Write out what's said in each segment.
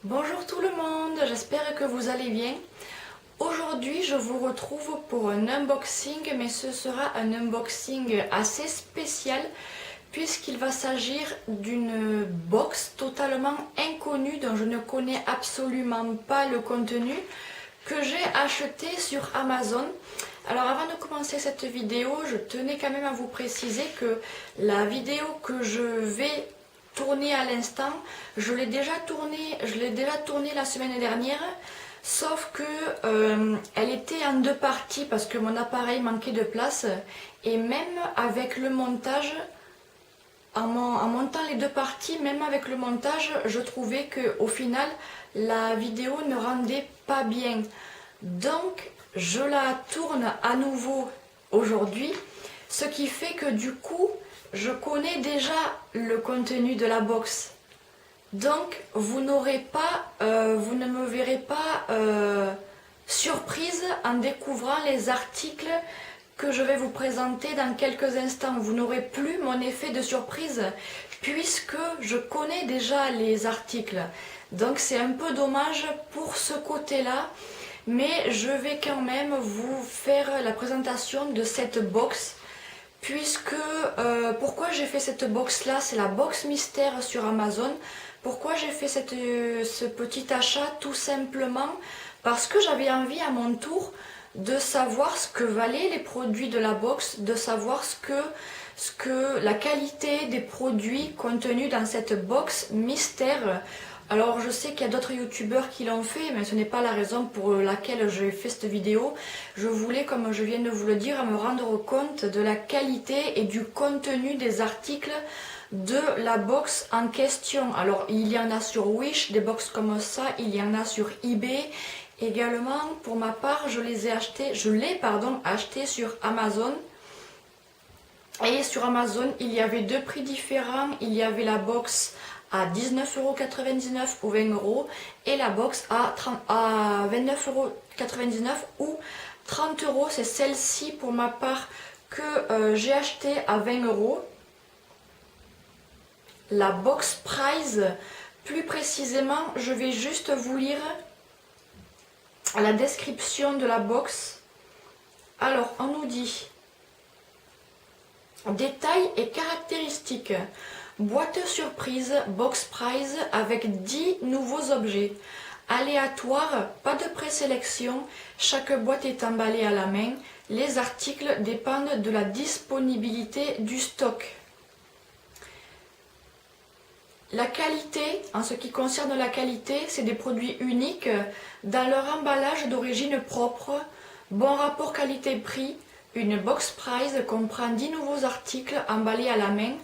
Bonjour tout le monde, j'espère que vous allez bien. Aujourd'hui je vous retrouve pour un unboxing, mais ce sera un unboxing assez spécial puisqu'il va s'agir d'une box totalement inconnue dont je ne connais absolument pas le contenu, que j'ai acheté sur Amazon. Alors avant de commencer cette vidéo, je tenais quand même à vous préciser que la vidéo que je vais tournée à l'instant, je l'ai déjà tournée la semaine dernière, sauf que elle était en deux parties parce que mon appareil manquait de place, et même avec le montage, en montant les deux parties, même avec le montage, je trouvais que au final la vidéo ne rendait pas bien. Donc je la tourne à nouveau aujourd'hui, ce qui fait que du coup je connais déjà le contenu de la box. Donc vous ne me verrez pas surprise en découvrant les articles que je vais vous présenter dans quelques instants. Vous n'aurez plus mon effet de surprise puisque je connais déjà les articles. Donc c'est un peu dommage pour ce côté-là, mais je vais quand même vous faire la présentation de cette box. Pourquoi j'ai fait cette box là, c'est la box mystère sur Amazon. Pourquoi j'ai fait ce petit achat? Tout simplement parce que j'avais envie à mon tour de savoir ce que valaient les produits de la box, de savoir la qualité des produits contenus dans cette box mystère. Alors je sais qu'il y a d'autres youtubeurs qui l'ont fait, mais ce n'est pas la raison pour laquelle j'ai fait cette vidéo. Je voulais, comme je viens de vous le dire, me rendre compte de la qualité et du contenu des articles de la box en question. Alors il y en a sur Wish, des box comme ça, il y en a sur eBay. Également, pour ma part, je l'ai acheté sur Amazon. Et sur Amazon, il y avait deux prix différents. Il y avait la box à 19,99€ ou 20€ et la box à 29,99€ ou 30€. C'est celle-ci pour ma part que j'ai acheté à 20€. La box price, plus précisément, je vais juste vous lire la description de la box. Alors, on nous dit: détails et caractéristiques. Boîte surprise, box prize avec 10 nouveaux objets. Aléatoire, pas de présélection, chaque boîte est emballée à la main. Les articles dépendent de la disponibilité du stock. La qualité, en ce qui concerne la qualité, c'est des produits uniques dans leur emballage d'origine propre. Bon rapport qualité-prix. Une box prize comprend 10 nouveaux articles emballés à la main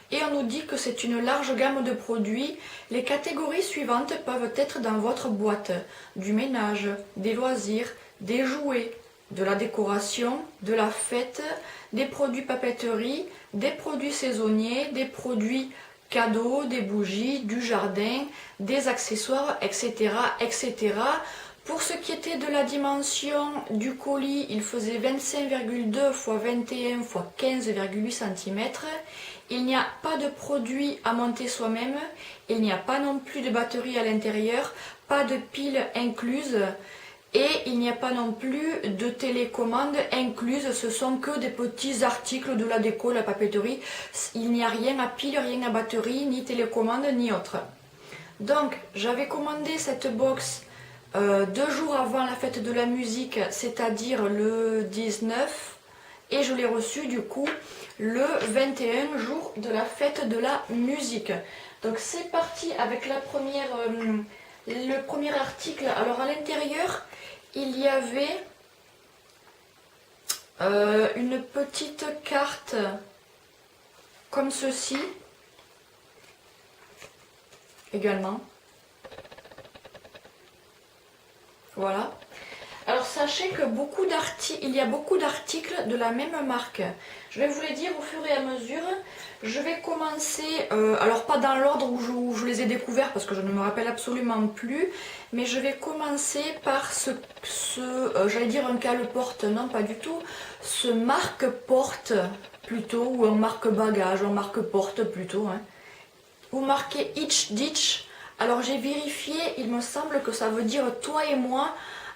et on nous dit que c'est une large gamme de produits. Les catégories suivantes peuvent être dans votre boîte: du ménage, des loisirs, des jouets, de la décoration, de la fête, des produits papeterie, des produits saisonniers, des produits cadeaux, des bougies, du jardin, des accessoires, etc., etc. Pour ce qui était de la dimension du colis, il faisait 25,2 x 21 x 15,8 cm. Il n'y a pas de produit à monter soi-même. Il n'y a pas non plus de batterie à l'intérieur, pas de pile incluse. Et il n'y a pas non plus de télécommande incluse, ce sont que des petits articles de la déco, la papeterie. Il n'y a rien à pile, rien à batterie, ni télécommande, ni autre. Donc j'avais commandé cette box 2 jours avant la fête de la musique, c'est-à-dire le 19, et je l'ai reçue du coup le 21, jour de la fête de la musique. Donc c'est parti avec le premier article. Alors à l'intérieur, il y avait une petite carte comme ceci également. Voilà. Alors sachez que il y a beaucoup d'articles de la même marque. Je vais vous les dire au fur et à mesure. Je vais commencer, alors pas dans l'ordre où je les ai découverts parce que je ne me rappelle absolument plus, mais je vais commencer par j'allais dire un cale-porte, non pas du tout, ce marque-porte plutôt, ou un marque-bagage, un marque-porte plutôt, hein, ou marqué Each Ditch Alors j'ai vérifié, il me semble que ça veut dire toi et moi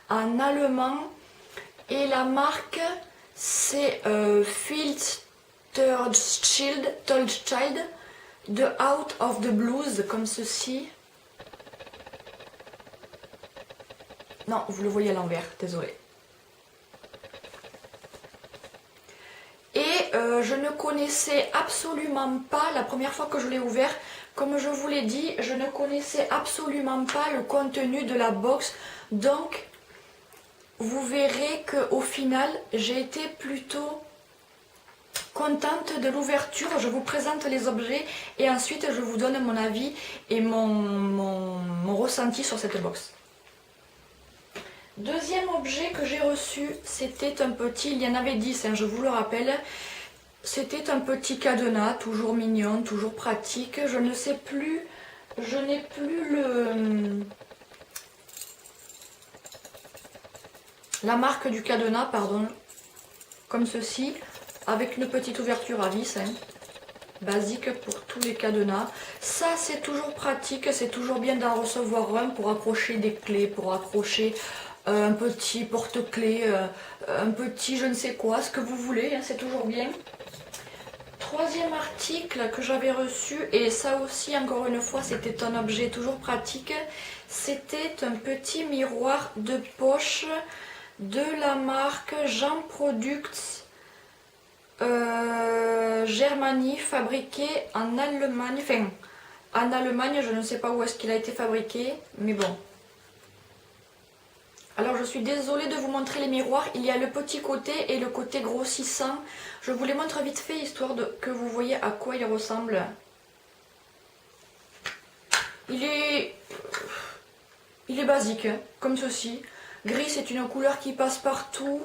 en allemand. Et la marque c'est Filterschild de Out of the Blues, comme ceci. Non, vous le voyez à l'envers, désolé. Et je ne connaissais absolument pas, la première fois que je l'ai ouvert, comme je vous l'ai dit, je ne connaissais absolument pas le contenu de la box. Donc, vous verrez qu'au final, j'ai été plutôt contente de l'ouverture. Je vous présente les objets et ensuite je vous donne mon avis et mon ressenti sur cette box. Deuxième objet que j'ai reçu, c'était un petit, il y en avait 10, je vous le rappelle, c'était un petit cadenas, toujours mignon, toujours pratique. Je ne sais plus, je n'ai plus la marque du cadenas, pardon, comme ceci, avec une petite ouverture à vis, basique pour tous les cadenas. Ça c'est toujours pratique, c'est toujours bien d'en recevoir un pour accrocher des clés, pour accrocher un petit porte-clés, un petit je ne sais quoi, ce que vous voulez, c'est toujours bien. Troisième article que j'avais reçu, et ça aussi encore une fois c'était un objet toujours pratique, c'était un petit miroir de poche de la marque Jean Products Germany, fabriqué en Allemagne. Enfin, en Allemagne, je ne sais pas où est-ce qu'il a été fabriqué, mais bon. Alors je suis désolée de vous montrer les miroirs, il y a le petit côté et le côté grossissant. Je vous les montre vite fait histoire que vous voyez à quoi ils ressemblent. Il est basique, comme ceci. Gris, c'est une couleur qui passe partout.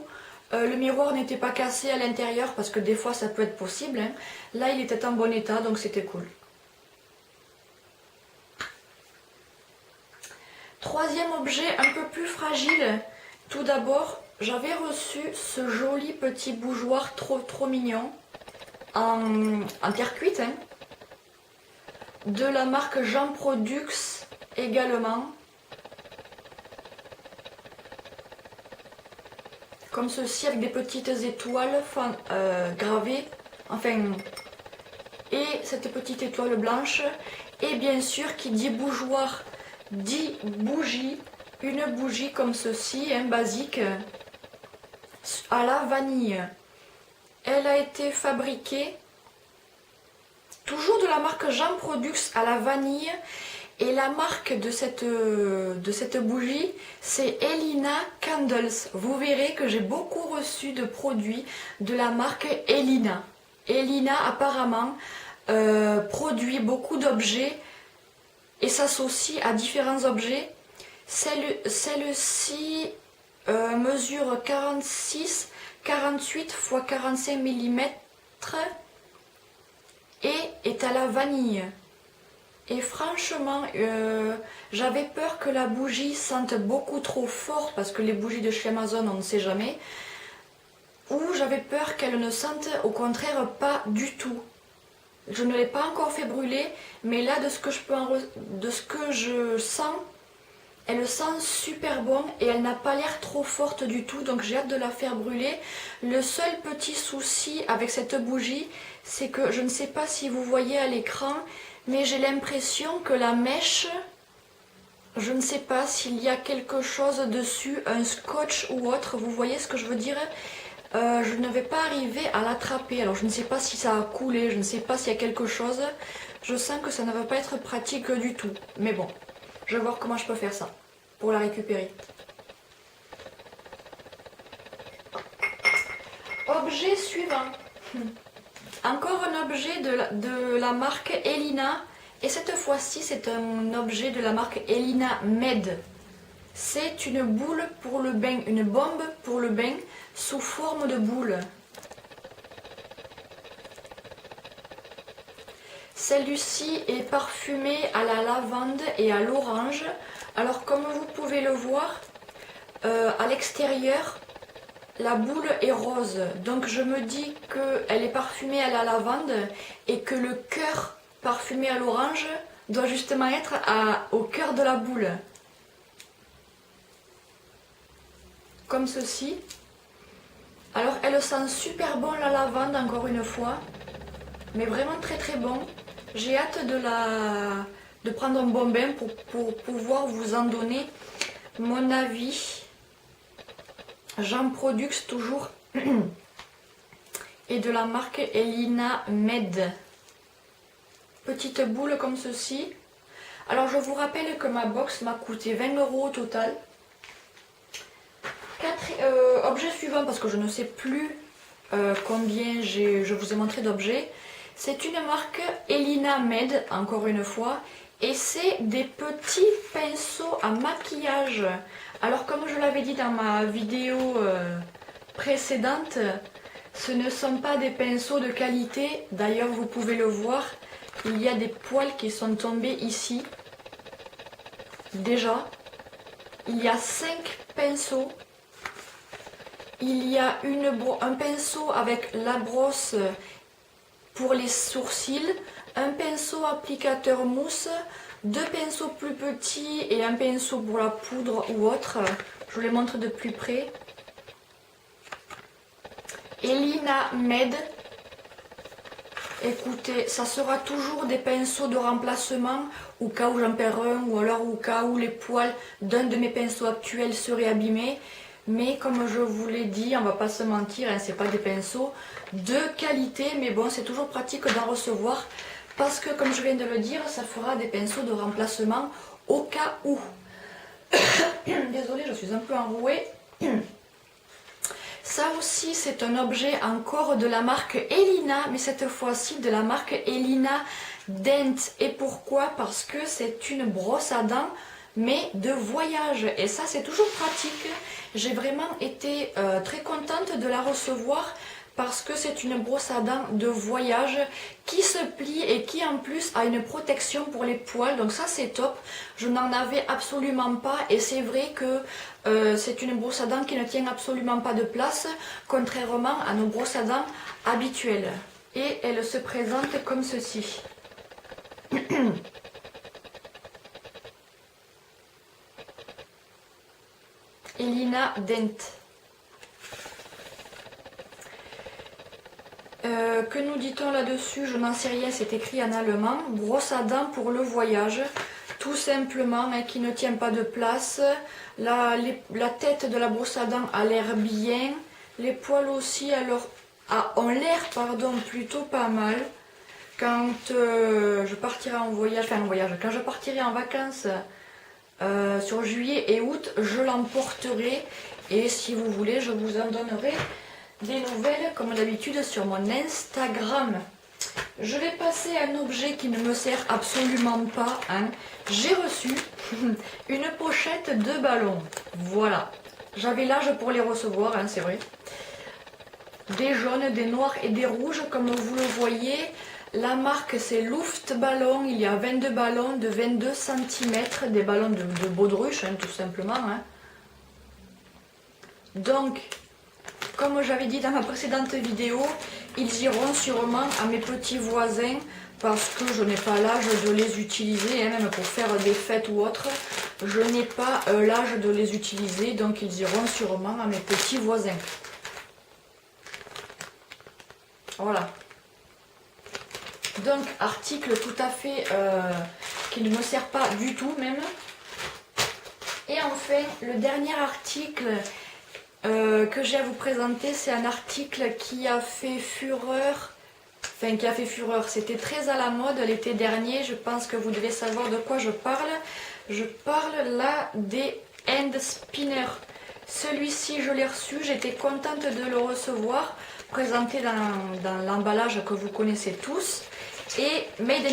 Le miroir n'était pas cassé à l'intérieur parce que des fois ça peut être possible. Là il était en bon état, donc c'était cool. Troisième objet un peu plus fragile. Tout d'abord, j'avais reçu ce joli petit bougeoir trop mignon en terre cuite, de la marque Jean Products également. Comme ceci, avec des petites étoiles gravées, enfin, et cette petite étoile blanche. Et bien sûr, qui dit bougeoir dit bougie, une bougie comme ceci, basique, à la vanille. Elle a été fabriquée toujours de la marque Jean Products à la vanille. Et la marque de cette bougie, c'est Elina Candles. Vous verrez que j'ai beaucoup reçu de produits de la marque Elina. Elina apparemment produit beaucoup d'objets et s'associe à différents objets. Celle-ci mesure 46, 48 x 45 mm et est à la vanille. Et franchement, j'avais peur que la bougie sente beaucoup trop fort, parce que les bougies de chez Amazon, on ne sait jamais. Ou j'avais peur qu'elle ne sente au contraire pas du tout. Je ne l'ai pas encore fait brûler, mais là de ce que je sens, elle sent super bon et elle n'a pas l'air trop forte du tout, donc j'ai hâte de la faire brûler. Le seul petit souci avec cette bougie, c'est que je ne sais pas si vous voyez à l'écran, mais j'ai l'impression que la mèche, je ne sais pas s'il y a quelque chose dessus, un scotch ou autre, vous voyez ce que je veux dire? Je ne vais pas arriver à l'attraper, alors je ne sais pas si ça a coulé, je ne sais pas s'il y a quelque chose, je sens que ça ne va pas être pratique du tout, mais bon, je vais voir comment je peux faire ça, pour la récupérer. Objet suivant. Encore un objet de la marque Elina, et cette fois-ci c'est un objet de la marque Elina Med. C'est une boule pour le bain, une bombe pour le bain sous forme de boule. Celle-ci est parfumée à la lavande et à l'orange. Alors comme vous pouvez le voir, à l'extérieur, la boule est rose, donc je me dis qu'elle est parfumée à la lavande et que le cœur parfumé à l'orange doit justement être au cœur de la boule. Comme ceci. Alors elle sent super bon la lavande encore une fois. Mais vraiment très très bon. J'ai hâte de prendre un bon bain pour pouvoir vous en donner mon avis. Jean Produx toujours. Et de la marque Elina Med. Petite boule comme ceci. Alors je vous rappelle que ma box m'a coûté 20 € au total. Objet suivant, parce que je ne sais plus combien je vous ai montré d'objets. C'est une marque Elina Med, encore une fois. Et c'est des petits pinceaux à maquillage. Alors comme je l'avais dit dans ma vidéo précédente, ce ne sont pas des pinceaux de qualité. D'ailleurs vous pouvez le voir, il y a des poils qui sont tombés ici. Déjà, il y a 5 pinceaux. Il y a un pinceau avec la brosse pour les sourcils, un pinceau applicateur mousse, 2 pinceaux plus petits et un pinceau pour la poudre ou autre. Je vous les montre de plus près. Elina Med. Écoutez, ça sera toujours des pinceaux de remplacement au cas où j'en perds un ou alors au cas où les poils d'un de mes pinceaux actuels seraient abîmés. Mais comme je vous l'ai dit, on va pas se mentir, hein, c'est pas des pinceaux de qualité, mais bon, c'est toujours pratique d'en recevoir parce que comme je viens de le dire, ça fera des pinceaux de remplacement au cas où. Désolée, je suis un peu enrouée. Ça aussi, c'est un objet encore de la marque Elina, mais cette fois-ci de la marque Elina Dent. Et pourquoi? Parce que c'est une brosse à dents, mais de voyage. Et ça, c'est toujours pratique. J'ai vraiment été très contente de la recevoir parce que c'est une brosse à dents de voyage qui se plie et qui en plus a une protection pour les poils. Donc ça, c'est top. Je n'en avais absolument pas et c'est vrai que c'est une brosse à dents qui ne tient absolument pas de place, contrairement à nos brosses à dents habituelles. Et elle se présente comme ceci. Elina Dent. Que nous dit-on là-dessus? Je n'en sais rien, c'est écrit en allemand. Brosse à dents pour le voyage. Tout simplement, hein, qui ne tient pas de place. La tête de la brosse à dents a l'air bien. Les poils aussi ont l'air plutôt pas mal. Quand je partirai en voyage, quand je partirai en vacances sur juillet et août, je l'emporterai. Et si vous voulez, je vous en donnerai des nouvelles comme d'habitude sur mon Instagram. Je vais passer à un objet qui ne me sert absolument pas. Hein. J'ai reçu une pochette de ballons. Voilà. J'avais l'âge pour les recevoir, hein, c'est vrai. Des jaunes, des noirs et des rouges, comme vous le voyez. La marque c'est Luftballon. Il y a 22 ballons de 22 cm. Des ballons de baudruche, hein, tout simplement. Hein. Donc, comme j'avais dit dans ma précédente vidéo, ils iront sûrement à mes petits voisins parce que je n'ai pas l'âge de les utiliser, hein, même pour faire des fêtes ou autre. Je n'ai pas l'âge de les utiliser, donc ils iront sûrement à mes petits voisins. Voilà. Donc, article tout à fait qui ne me sert pas du tout même. Et enfin, le dernier article que j'ai à vous présenter, c'est un article qui a fait fureur. Enfin, qui a fait fureur. C'était très à la mode l'été dernier. Je pense que vous devez savoir de quoi je parle. Je parle là des hand spinners. Celui-ci, je l'ai reçu. J'étais contente de le recevoir. Présenté dans l'emballage que vous connaissez tous. Et made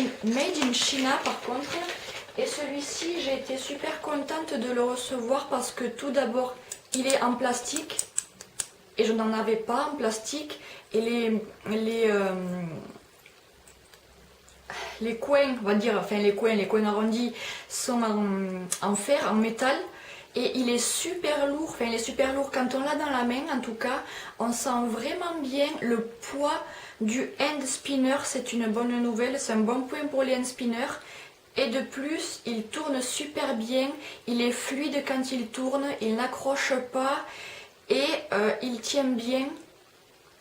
in China par contre. Et celui-ci, j'ai été super contente de le recevoir parce que tout d'abord, il est en plastique et je n'en avais pas en plastique et les coins, on va dire, enfin les coins arrondis sont en fer, en métal et il est super lourd, enfin il est super lourd quand on l'a dans la main en tout cas, on sent vraiment bien le poids du hand spinner, c'est une bonne nouvelle, c'est un bon point pour les hand spinners Et de plus, il tourne super bien, il est fluide quand il tourne, il n'accroche pas et il tient bien.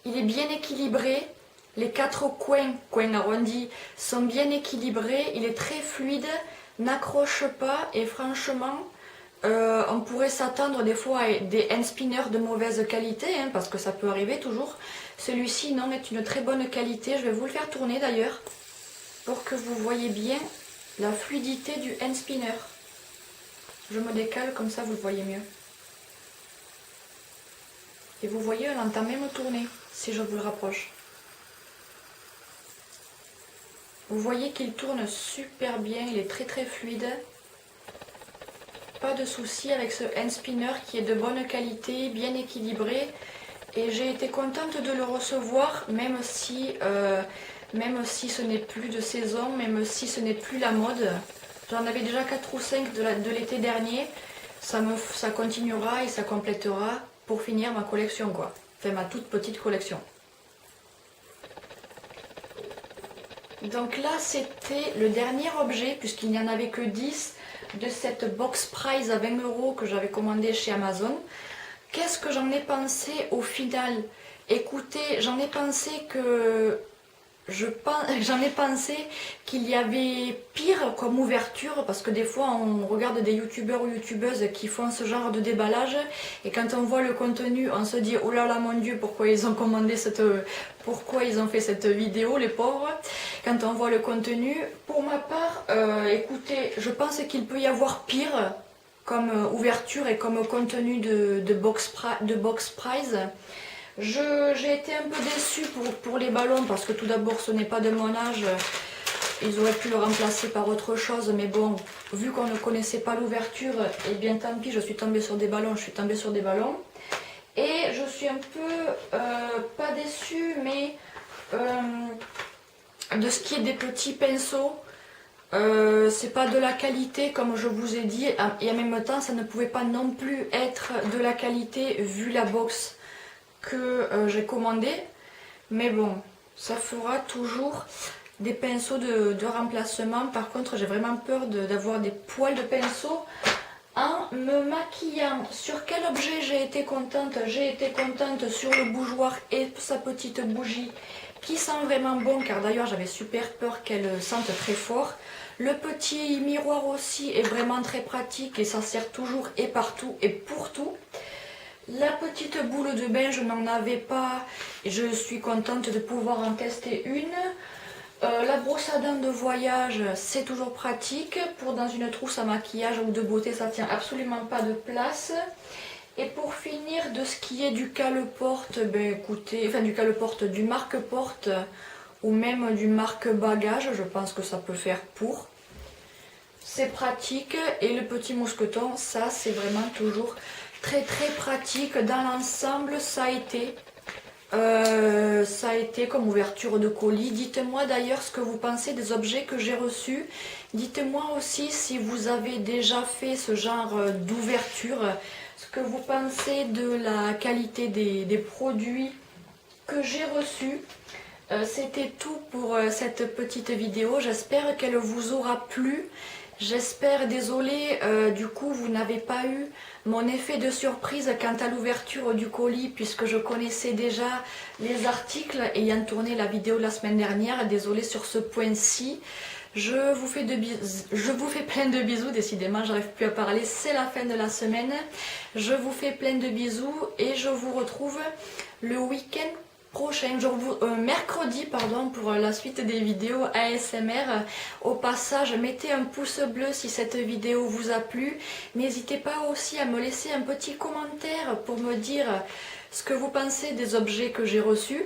Il est bien équilibré. Les 4 coins arrondis, sont bien équilibrés. Il est très fluide, n'accroche pas et franchement, on pourrait s'attendre des fois à des hand spinners de mauvaise qualité, hein, parce que ça peut arriver toujours. Celui-ci, non, est une très bonne qualité. Je vais vous le faire tourner d'ailleurs, pour que vous voyez bien la fluidité du hand spinner. Je me décale, comme ça vous le voyez mieux. Et vous voyez, on entend même tourner, si je vous le rapproche. Vous voyez qu'il tourne super bien, il est très très fluide. Pas de souci avec ce hand spinner qui est de bonne qualité, bien équilibré. Et j'ai été contente de le recevoir, même si ce n'est plus de saison, même si ce n'est plus la mode. J'en avais déjà 4 ou 5 de l'été dernier. Ça continuera et ça complétera pour finir ma collection, quoi. Enfin, ma toute petite collection. Donc là, c'était le dernier objet, puisqu'il n'y en avait que 10 de cette box prize à 20 € que j'avais commandé chez Amazon. Qu'est-ce que j'en ai pensé au final? Écoutez, j'en ai pensé qu'il y avait pire comme ouverture, parce que des fois on regarde des youtubeurs ou youtubeuses qui font ce genre de déballage et quand on voit le contenu on se dit oh là là mon dieu, pourquoi ils ont fait cette vidéo, les pauvres. Quand on voit le contenu, pour ma part, écoutez, je pense qu'il peut y avoir pire comme ouverture et comme contenu de box prize. J'ai été un peu déçue pour les ballons parce que tout d'abord ce n'est pas de mon âge, ils auraient pu le remplacer par autre chose, mais bon, vu qu'on ne connaissait pas l'ouverture, et bien tant pis, je suis tombée sur des ballons, et je suis un peu, pas déçue, mais de ce qui est des petits pinceaux, c'est pas de la qualité comme je vous ai dit, et en même temps ça ne pouvait pas non plus être de la qualité vu la box que j'ai commandé, mais bon, ça fera toujours des pinceaux de remplacement. Par contre, j'ai vraiment peur d'avoir des poils de pinceau en me maquillant. Sur quel objet j'ai été contente? J'ai été contente sur le bougeoir et sa petite bougie qui sent vraiment bon, car d'ailleurs j'avais super peur qu'elle sente très fort. Le petit miroir aussi est vraiment très pratique et ça sert toujours et partout et pour tout. La petite boule de bain, je n'en avais pas et je suis contente de pouvoir en tester une. La brosse à dents de voyage, c'est toujours pratique. Pour dans une trousse à maquillage ou de beauté, ça tient absolument pas de place. Et pour finir, de ce qui est du cale-porte, ben écoutez, enfin du cale-porte, du marque-porte ou même du marque-bagage, je pense que ça peut faire pour. C'est pratique et le petit mousqueton, ça c'est vraiment toujours très très pratique. Dans l'ensemble, ça a été comme ouverture de colis. Dites-moi d'ailleurs ce que vous pensez des objets que j'ai reçus. Dites-moi aussi si vous avez déjà fait ce genre d'ouverture, ce que vous pensez de la qualité des produits que j'ai reçus. C'était tout pour cette petite vidéo. J'espère qu'elle vous aura plu. J'espère, désolée, du coup vous n'avez pas eu mon effet de surprise quant à l'ouverture du colis, puisque je connaissais déjà les articles ayant tourné la vidéo de la semaine dernière. Désolée sur ce point-ci. Je vous fais plein de bisous, décidément j'arrive plus à parler, c'est la fin de la semaine. Je vous fais plein de bisous et je vous retrouve le week-end prochain, mercredi pardon, pour la suite des vidéos ASMR. Au passage, mettez un pouce bleu si cette vidéo vous a plu. N'hésitez pas aussi à me laisser un petit commentaire pour me dire ce que vous pensez des objets que j'ai reçus.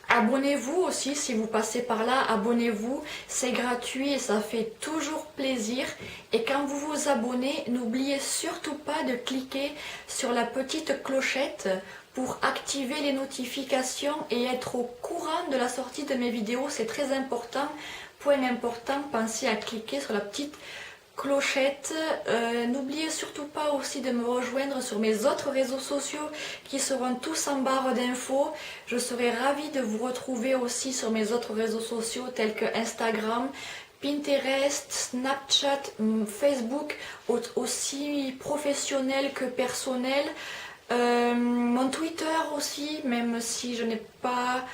Abonnez-vous aussi si vous passez par là, abonnez-vous, c'est gratuit et ça fait toujours plaisir. Et quand vous vous abonnez, n'oubliez surtout pas de cliquer sur la petite clochette pour activer les notifications et être au courant de la sortie de mes vidéos, c'est très important. Point important, pensez à cliquer sur la petite clochette. N'oubliez surtout pas aussi de me rejoindre sur mes autres réseaux sociaux qui seront tous en barre d'infos. Je serai ravie de vous retrouver aussi sur mes autres réseaux sociaux tels que Instagram, Pinterest, Snapchat, Facebook, aussi professionnel que personnel. Mon Twitter aussi, même si je n'ai pas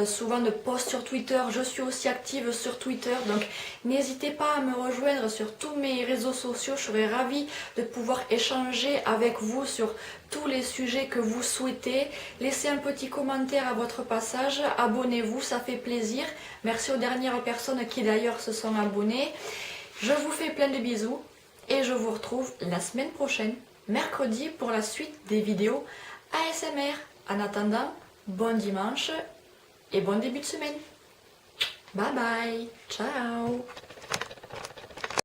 souvent de posts sur Twitter, je suis aussi active sur Twitter, donc n'hésitez pas à me rejoindre sur tous mes réseaux sociaux. Je serai ravie de pouvoir échanger avec vous sur tous les sujets que vous souhaitez. Laissez un petit commentaire à votre passage, abonnez-vous, ça fait plaisir. Merci aux dernières personnes qui d'ailleurs se sont abonnées. Je vous fais plein de bisous et je vous retrouve la semaine prochaine, mercredi, pour la suite des vidéos ASMR. En attendant, bon dimanche et bon début de semaine. Bye bye. Ciao.